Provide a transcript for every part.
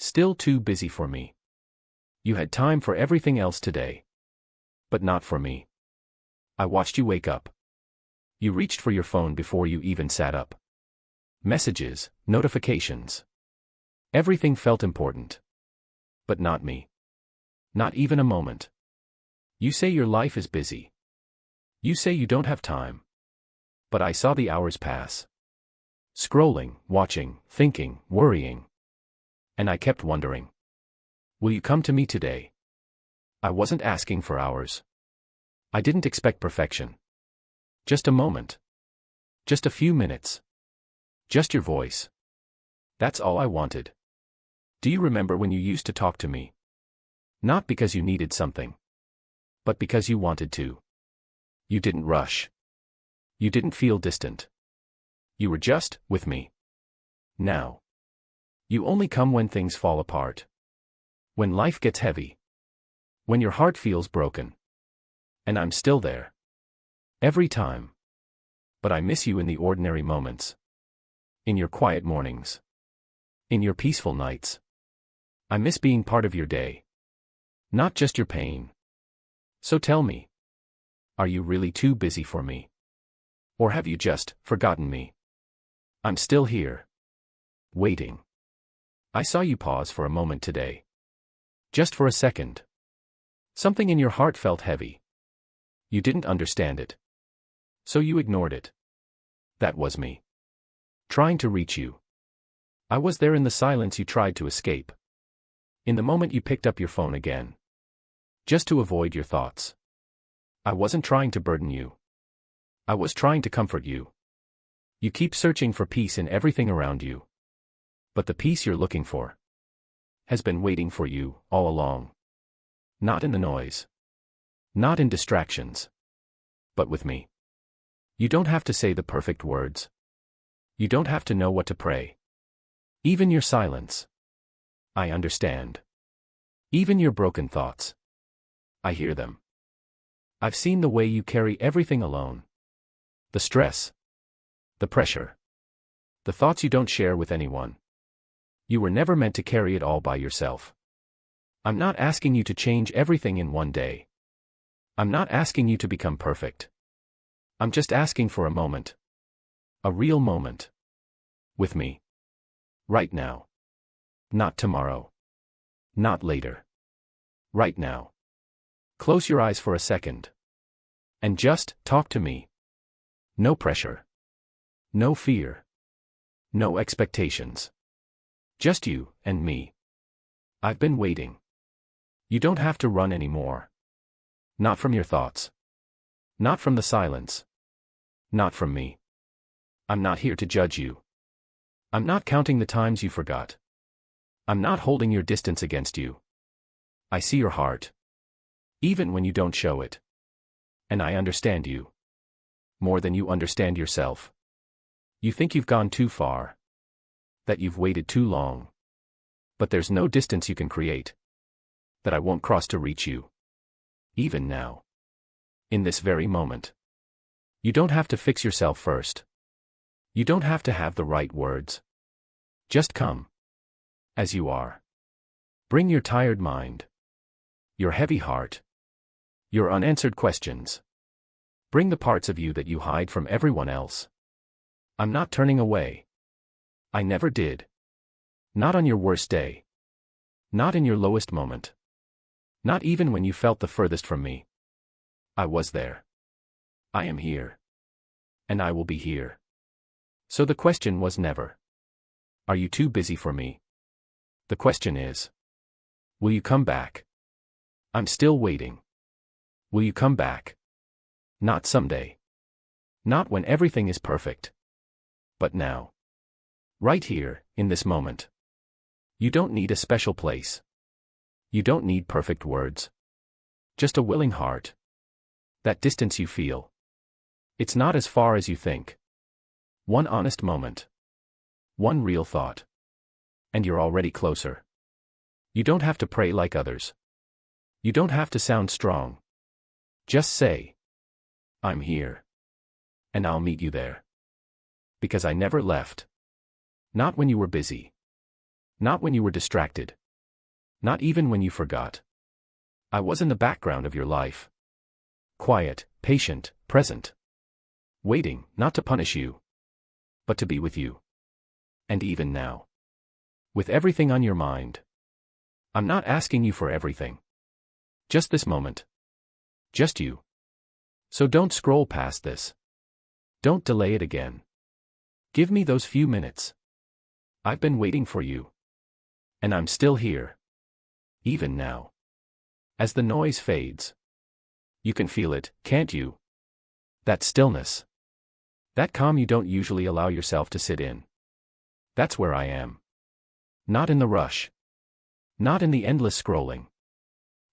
Still too busy for me. You had time for everything else today. But not for me. I watched you wake up. You reached for your phone before you even sat up. Messages, notifications. Everything felt important. But not me. Not even a moment. You say your life is busy. You say you don't have time. But I saw the hours pass. Scrolling, watching, thinking, worrying. And I kept wondering. Will you come to me today? I wasn't asking for hours. I didn't expect perfection. Just a moment. Just a few minutes. Just your voice. That's all I wanted. Do you remember when you used to talk to me? Not because you needed something. But because you wanted to. You didn't rush. You didn't feel distant. You were just with me. Now. You only come when things fall apart. When life gets heavy. When your heart feels broken. And I'm still there. Every time. But I miss you in the ordinary moments. In your quiet mornings. In your peaceful nights. I miss being part of your day. Not just your pain. So tell me. Are you really too busy for me? Or have you just forgotten me? I'm still here. Waiting. I saw you pause for a moment today. Just for a second. Something in your heart felt heavy. You didn't understand it. So you ignored it. That was me. Trying to reach you. I was there in the silence you tried to escape. In the moment you picked up your phone again. Just to avoid your thoughts. I wasn't trying to burden you. I was trying to comfort you. You keep searching for peace in everything around you. But the peace you're looking for has been waiting for you all along. Not in the noise. Not in distractions. But with me. You don't have to say the perfect words. You don't have to know what to pray. Even your silence. I understand. Even your broken thoughts. I hear them. I've seen the way you carry everything alone. The stress. The pressure. The thoughts you don't share with anyone. You were never meant to carry it all by yourself. I'm not asking you to change everything in one day. I'm not asking you to become perfect. I'm just asking for a moment. A real moment. With me. Right now. Not tomorrow. Not later. Right now. Close your eyes for a second. And just talk to me. No pressure. No fear. No expectations. Just you and me. I've been waiting. You don't have to run anymore. Not from your thoughts. Not from the silence. Not from me. I'm not here to judge you. I'm not counting the times you forgot. I'm not holding your distance against you. I see your heart. Even when you don't show it. And I understand you. More than you understand yourself. You think you've gone too far. That you've waited too long. But there's no distance you can create. That I won't cross to reach you. Even now. In this very moment. You don't have to fix yourself first. You don't have to have the right words. Just come. As you are. Bring your tired mind. Your heavy heart. Your unanswered questions. Bring the parts of you that you hide from everyone else. I'm not turning away. I never did. Not on your worst day. Not in your lowest moment. Not even when you felt the furthest from me. I was there. I am here. And I will be here. So the question was never. Are you too busy for me? The question is. Will you come back? I'm still waiting. Will you come back? Not someday. Not when everything is perfect. But now. Right here, in this moment. You don't need a special place. You don't need perfect words. Just a willing heart. That distance you feel. It's not as far as you think. One honest moment. One real thought. And you're already closer. You don't have to pray like others. You don't have to sound strong. Just say. I'm here. And I'll meet you there. Because I never left. Not when you were busy. Not when you were distracted. Not even when you forgot. I was in the background of your life. Quiet, patient, present. Waiting, not to punish you, but to be with you. And even now, with everything on your mind, I'm not asking you for everything. Just this moment. Just you. So don't scroll past this. Don't delay it again. Give me those few minutes. I've been waiting for you. And I'm still here. Even now. As the noise fades. You can feel it, can't you? That stillness. That calm you don't usually allow yourself to sit in. That's where I am. Not in the rush. Not in the endless scrolling.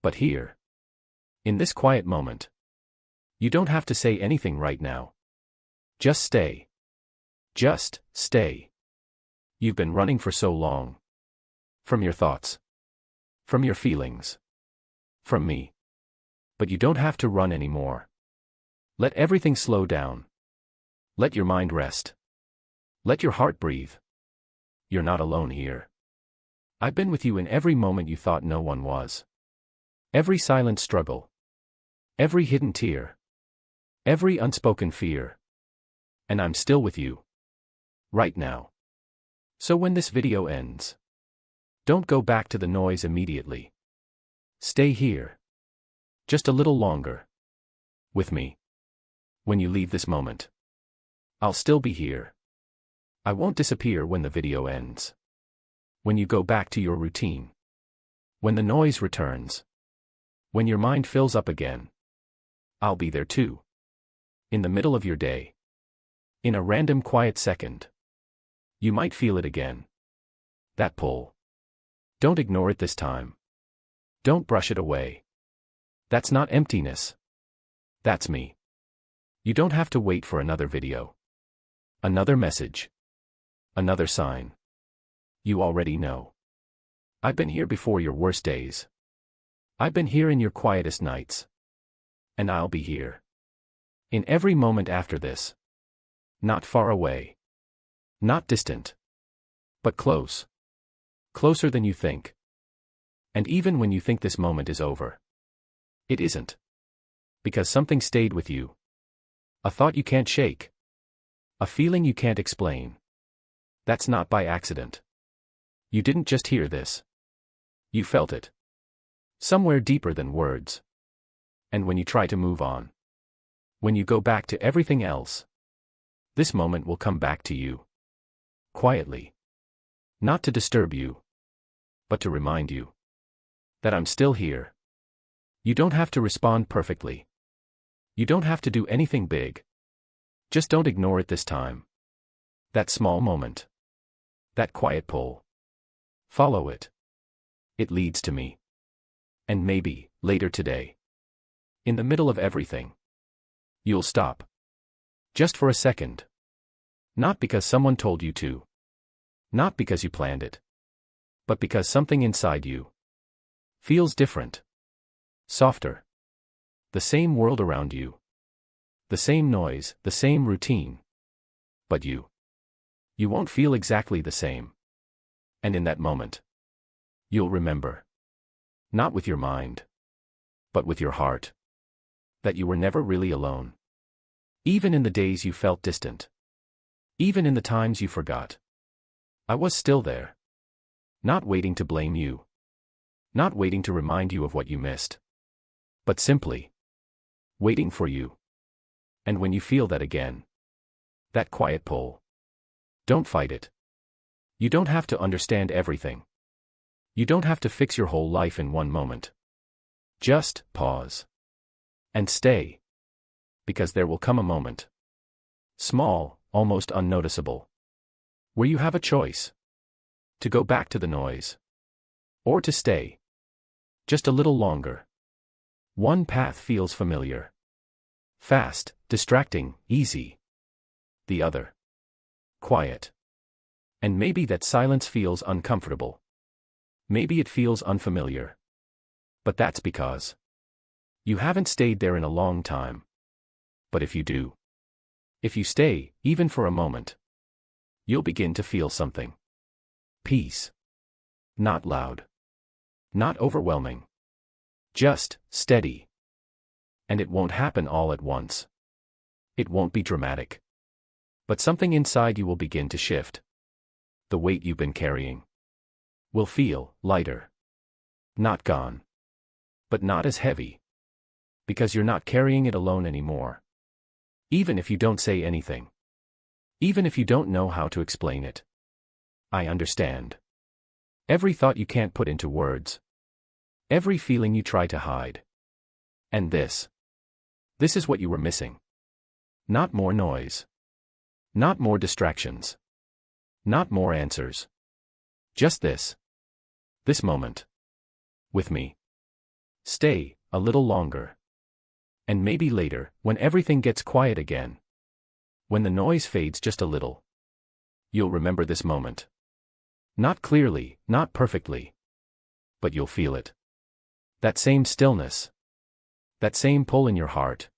But here. In this quiet moment. You don't have to say anything right now. Just stay. Just stay. You've been running for so long. From your thoughts. From your feelings. From me. But you don't have to run anymore. Let everything slow down. Let your mind rest. Let your heart breathe. You're not alone here. I've been with you in every moment you thought no one was. Every silent struggle. Every hidden tear. Every unspoken fear. And I'm still with you. Right now. So when this video ends, don't go back to the noise immediately. Stay here. Just a little longer. With me. When you leave this moment, I'll still be here. I won't disappear when the video ends. When you go back to your routine. When the noise returns. When your mind fills up again. I'll be there too. In the middle of your day. In a random quiet second. You might feel it again. That pull. Don't ignore it this time. Don't brush it away. That's not emptiness. That's me. You don't have to wait for another video. Another message. Another sign. You already know. I've been here before your worst days. I've been here in your quietest nights. And I'll be here. In every moment after this. Not far away. Not distant. But close. Closer than you think. And even when you think this moment is over. It isn't. Because something stayed with you. A thought you can't shake. A feeling you can't explain. That's not by accident. You didn't just hear this. You felt it. Somewhere deeper than words. And when you try to move on. When you go back to everything else. This moment will come back to you. Quietly. Not to disturb you. But to remind you. That I'm still here. You don't have to respond perfectly. You don't have to do anything big. Just don't ignore it this time. That small moment. That quiet pull. Follow it. It leads to me. And maybe, later today. In the middle of everything. You'll stop. Just for a second. Not because someone told you to. Not because you planned it. But because something inside you. Feels different. Softer. The same world around you. The same noise, the same routine. But you. You won't feel exactly the same. And in that moment. You'll remember. Not with your mind. But with your heart. That you were never really alone. Even in the days you felt distant. Even in the times you forgot. I was still there. Not waiting to blame you. Not waiting to remind you of what you missed. But simply. Waiting for you. And when you feel that again. That quiet pull. Don't fight it. You don't have to understand everything. You don't have to fix your whole life in one moment. Just pause. And stay. Because there will come a moment. Small, almost unnoticeable. Where you have a choice. To go back to the noise. Or to stay. Just a little longer. One path feels familiar. Fast, distracting, easy. The other. Quiet. And maybe that silence feels uncomfortable. Maybe it feels unfamiliar. But that's because you haven't stayed there in a long time. But if you do, if you stay, even for a moment, you'll begin to feel something. Peace. Not loud. Not overwhelming. Just steady. And it won't happen all at once. It won't be dramatic. But something inside you will begin to shift. The weight you've been carrying will feel lighter. Not gone. But not as heavy. Because you're not carrying it alone anymore. Even if you don't say anything. Even if you don't know how to explain it. I understand. Every thought you can't put into words. Every feeling you try to hide. And this is what you were missing. Not more noise. Not more distractions. Not more answers. Just this. This moment. With me. Stay a little longer. And maybe later, when everything gets quiet again. When the noise fades just a little. You'll remember this moment. Not clearly, not perfectly. But you'll feel it. That same stillness. That same pull in your heart.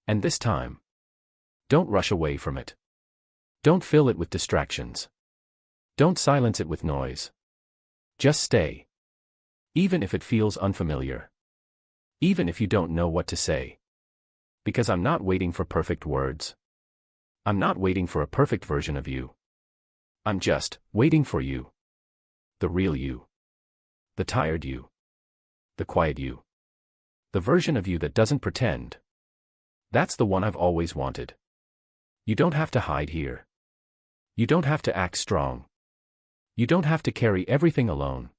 And this time. Don't rush away from it. Don't fill it with distractions. Don't silence it with noise. Just stay. Even if it feels unfamiliar. Even if you don't know what to say. Because I'm not waiting for perfect words. I'm not waiting for a perfect version of you. I'm just waiting for you. The real you. The tired you. The quiet you. The version of you that doesn't pretend. That's the one I've always wanted. You don't have to hide here. You don't have to act strong. You don't have to carry everything alone.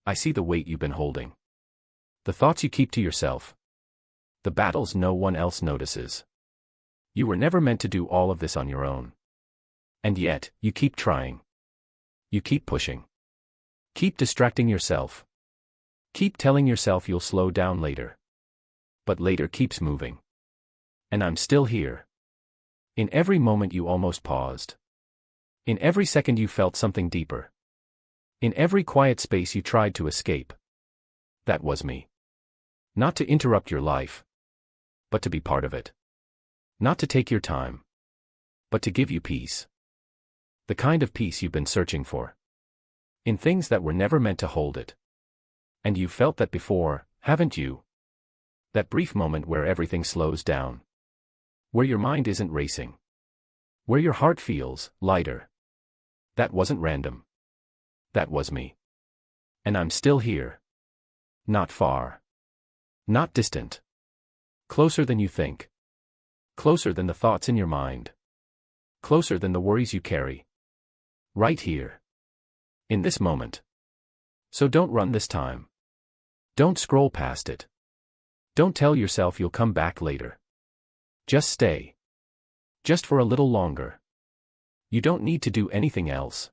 I see the weight you've been holding. The thoughts you keep to yourself. The battles no one else notices. You were never meant to do all of this on your own. And yet, you keep trying. You keep pushing. Keep distracting yourself. Keep telling yourself you'll slow down later. But later keeps moving. And I'm still here. In every moment you almost paused. In every second you felt something deeper. In every quiet space you tried to escape. That was me. Not to interrupt your life. But to be part of it. Not to take your time. But to give you peace. The kind of peace you've been searching for. In things that were never meant to hold it. And you've felt that before, haven't you? That brief moment where everything slows down. Where your mind isn't racing. Where your heart feels lighter. That wasn't random. That was me. And I'm still here. Not far. Not distant. Closer than you think. Closer than the thoughts in your mind. Closer than the worries you carry. Right here. In this moment. So don't run this time. Don't scroll past it. Don't tell yourself you'll come back later. Just stay. Just for a little longer. You don't need to do anything else.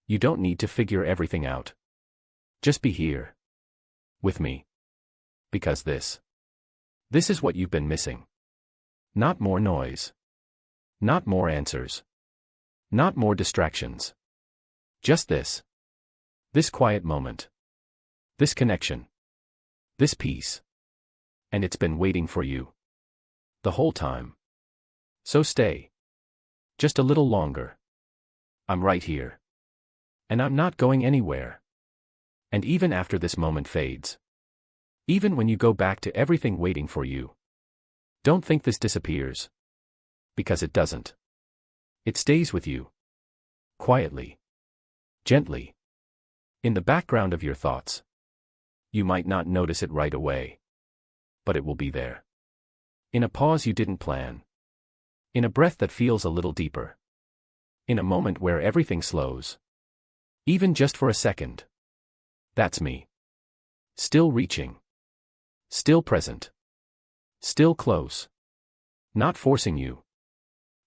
You don't need to figure everything out. Just be here. With me. Because this is what you've been missing. Not more noise. Not more answers. Not more distractions. Just this. This quiet moment. This connection. This peace. And it's been waiting for you. The whole time. So stay. Just a little longer. I'm right here. And I'm not going anywhere. And even after this moment fades. Even when you go back to everything waiting for you. Don't think this disappears. Because it doesn't. It stays with you. Quietly. Gently. In the background of your thoughts. You might not notice it right away. But it will be there. In a pause you didn't plan. In a breath that feels a little deeper. In a moment where everything slows. Even just for a second. That's me. Still reaching. Still present. Still close. Not forcing you.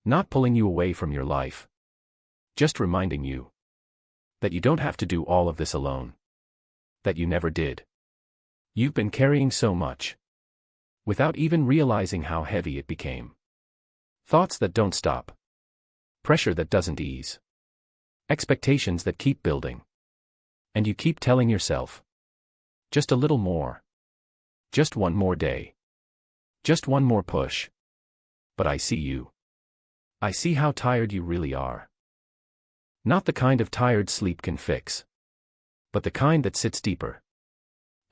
Not pulling you away from your life. Just reminding you. That you don't have to do all of this alone. That you never did. You've been carrying so much. Without even realizing how heavy it became. Thoughts that don't stop. Pressure that doesn't ease. Expectations that keep building. And you keep telling yourself. Just a little more. Just one more day. Just one more push. But I see you. I see how tired you really are. Not the kind of tired sleep can fix. but the kind that sits deeper.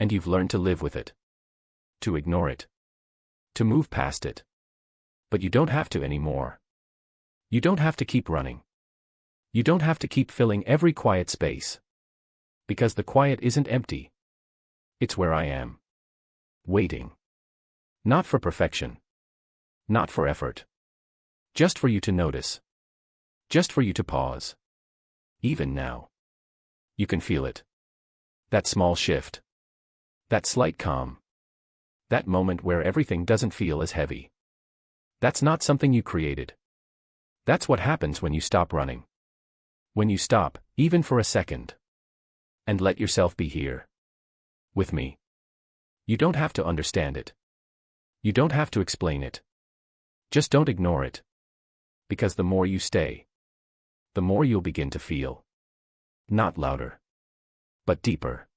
And you've learned to live with it. To ignore it. To move past it. But you don't have to anymore. You don't have to keep running. You don't have to keep filling every quiet space. Because the quiet isn't empty. It's where I am. Waiting. Not for perfection. Not for effort. Just for you to notice. Just for you to pause. Even now. You can feel it. That small shift. That slight calm. That moment where everything doesn't feel as heavy. That's not something you created. That's what happens when you stop running. When you stop, even for a second. And let yourself be here. With me. You don't have to understand it. You don't have to explain it. Just don't ignore it. Because the more you stay, the more you'll begin to feel. Not louder. But deeper.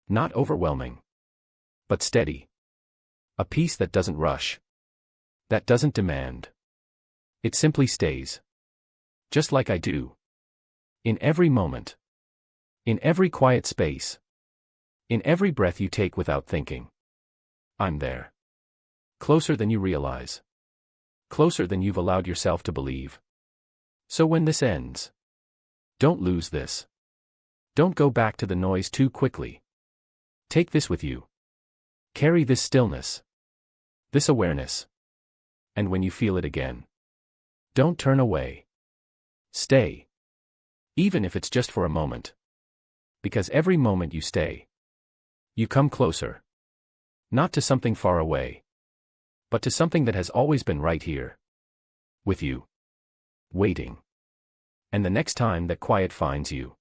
Not overwhelming. But steady. A peace that doesn't rush. That doesn't demand. It simply stays. Just like I do. In every moment. In every quiet space. In every breath you take without thinking. I'm there. Closer than you realize. Closer than you've allowed yourself to believe. So when this ends, don't lose this. Don't go back to the noise too quickly. Take this with you. Carry this stillness. This awareness. And when you feel it again, don't turn away. Stay. Even if it's just for a moment. Because every moment you stay, you come closer. Not to something far away. But to something that has always been right here. With you. Waiting. And the next time that quiet finds you,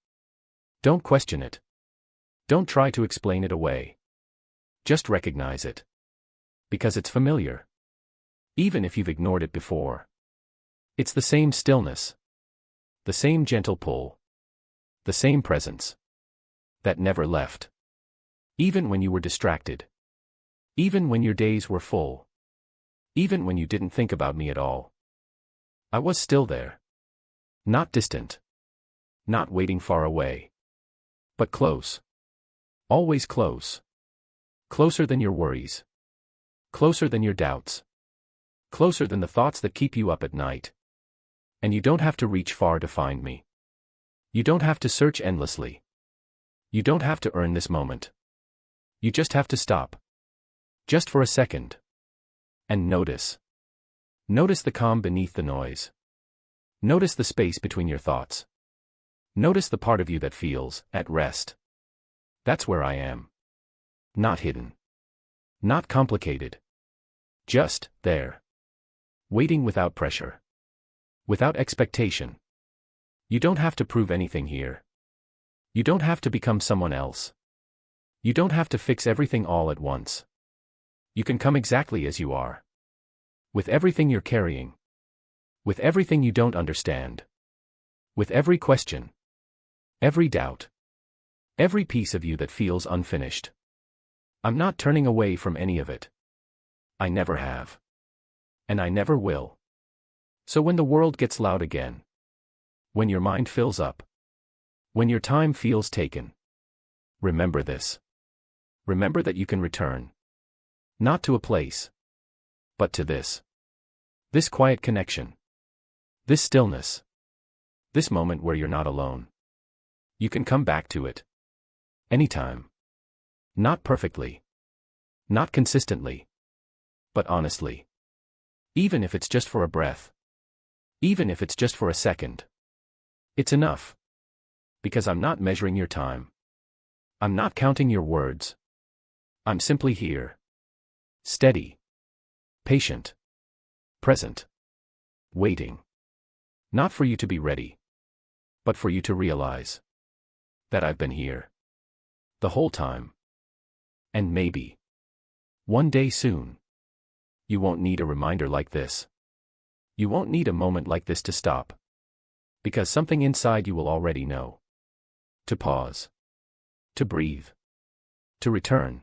don't question it. Don't try to explain it away. Just recognize it. Because it's familiar. Even if you've ignored it before. It's the same stillness. The same gentle pull. The same presence. That never left. Even when you were distracted. Even when your days were full. Even when you didn't think about me at all. I was still there. Not distant. Not waiting far away. But close. Always close. Closer than your worries. Closer than your doubts. Closer than the thoughts that keep you up at night. And you don't have to reach far to find me. You don't have to search endlessly. You don't have to earn this moment. You just have to stop. Just for a second. And notice. Notice the calm beneath the noise. Notice the space between your thoughts. Notice the part of you that feels at rest. That's where I am. Not hidden. Not complicated. Just there. Waiting without pressure. Without expectation. You don't have to prove anything here. You don't have to become someone else. You don't have to fix everything all at once. You can come exactly as you are. With everything you're carrying. With everything you don't understand. With every question. Every doubt. Every piece of you that feels unfinished. I'm not turning away from any of it. I never have. And I never will. So when the world gets loud again. When your mind fills up. When your time feels taken. Remember this. Remember that you can return. Not to a place. But to this. This quiet connection. This stillness. This moment where you're not alone. You can come back to it. Anytime. Not perfectly. Not consistently. But honestly. Even if it's just for a breath. Even if it's just for a second. It's enough. Because I'm not measuring your time. I'm not counting your words. I'm simply here. Steady. Patient. Present. Waiting. Not for you to be ready. But for you to realize. That I've been here. The whole time. And maybe. One day soon. You won't need a reminder like this. You won't need a moment like this to stop. Because something inside you will already know. To pause. To breathe. To return.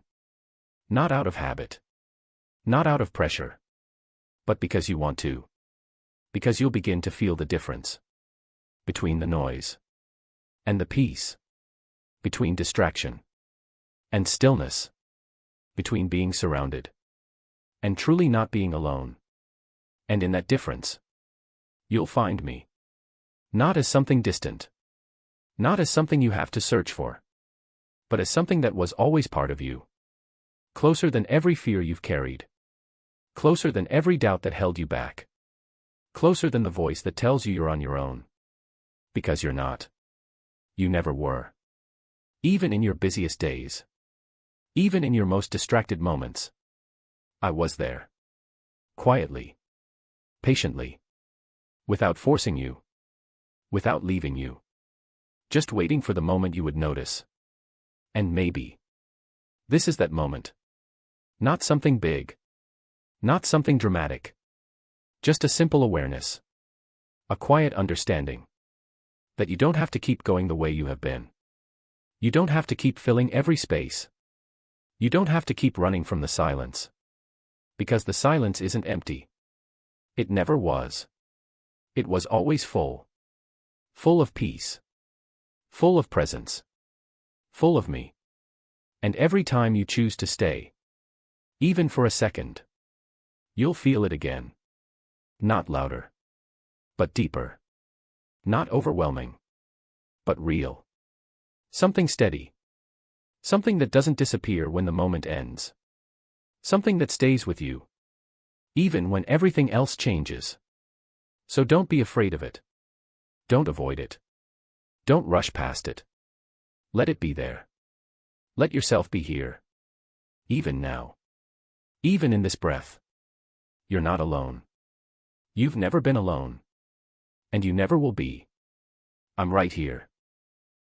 Not out of habit. Not out of pressure. But because you want to. Because you'll begin to feel the difference. Between the noise. And the peace. between distraction and stillness, between being surrounded and truly not being alone. And in that difference, you'll find me. Not as something distant. Not as something you have to search for. But as something that was always part of you. Closer than every fear you've carried. Closer than every doubt that held you back. Closer than the voice that tells you you're on your own. Because you're not. You never were. Even in your busiest days. Even in your most distracted moments. I was there. Quietly. Patiently. Without forcing you. Without leaving you. Just waiting for the moment you would notice. And maybe. This is that moment. Not something big. Not something dramatic. Just a simple awareness. A quiet understanding. That you don't have to keep going the way you have been. You don't have to keep filling every space. You don't have to keep running from the silence. Because the silence isn't empty. It never was. It was always full. Full of peace. Full of presence. Full of me. And every time you choose to stay, even for a second, you'll feel it again. Not louder. But deeper. Not overwhelming. But real. Something steady. Something that doesn't disappear when the moment ends. Something that stays with you. Even when everything else changes. So don't be afraid of it. Don't avoid it. Don't rush past it. Let it be there. Let yourself be here. Even now. Even in this breath. You're not alone. You've never been alone. And you never will be. I'm right here.